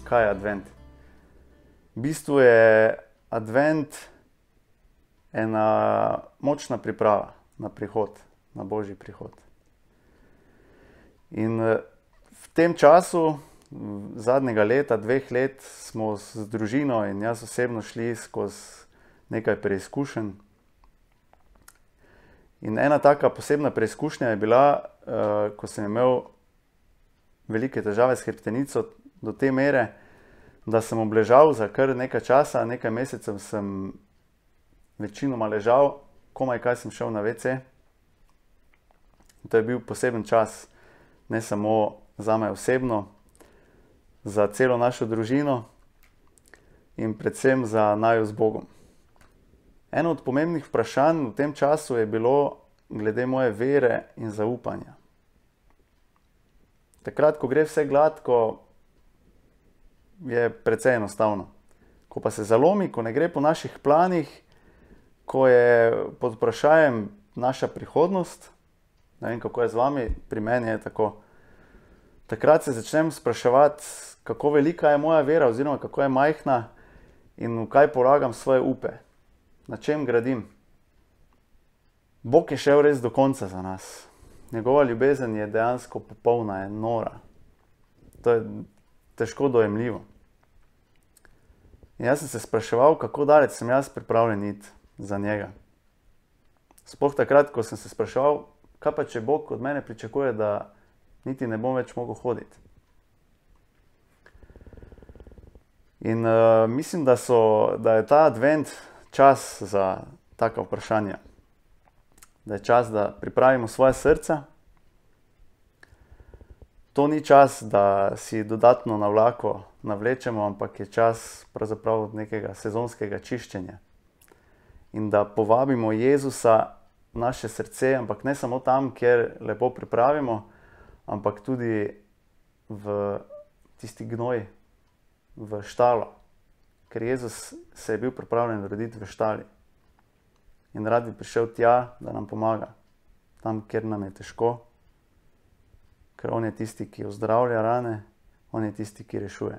kaj je advent? V bistvu je advent ena močna priprava na prihod, na Božji prihod. In v tem času, zadnjega leta, 2 let, smo z družino in jaz osebno šli skozi nekaj preizkušenj. In ena taka posebna preizkušnja je bila, ko sem imel velike težave s hrbtenico do te mere, da sem obležal za kar nekaj časa, nekaj mesecev sem večinoma ležal, komaj kaj sem šel na WC. In to je bil poseben čas, ne samo zame osebno, za celo našo družino in predvsem za naju z Bogom. Eno od pomembnih vprašanj v tem času je bilo glede moje vere in zaupanja. Takrat, ko gre vse gladko, je precej enostavno. Ko pa se zalomi, ko ne gre po naših planih, ko je pod vprašanjem naša prihodnost, ne vem, kako je z vami, pri meni je tako. Takrat se začnem spraševati, kako velika je moja vera oziroma kako je majhna in v kaj polagam svoje upe, na čem gradim. Bog je šel res do konca za nas. Njegova ljubezen je dejansko popolna, je nora. To je težko dojemljivo. In jaz sem se spraševal, kako daleč sem jaz pripravljen iti za njega. Sploh takrat, ko sem se spraševal, kaj pa če Bog od mene pričakuje, da niti ne bom več mogel hoditi. In mislim, da je ta advent čas za taka vprašanja. Da je čas, da pripravimo svoje srca. To ni čas, da si dodatno navlako navlečemo, ampak je čas pravzaprav nekega sezonskega čiščenja. In da povabimo Jezusa v naše srce, ampak ne samo tam, kjer lepo pripravimo, ampak tudi v tisti gnoj, v štalo. Ker Jezus se je bil pripravljen roditi v štali. In rad bi prišel tja, da nam pomaga. Tam, kjer nam je težko. Ker on je tisti, ki ozdravlja rane, on je tisti, ki rešuje.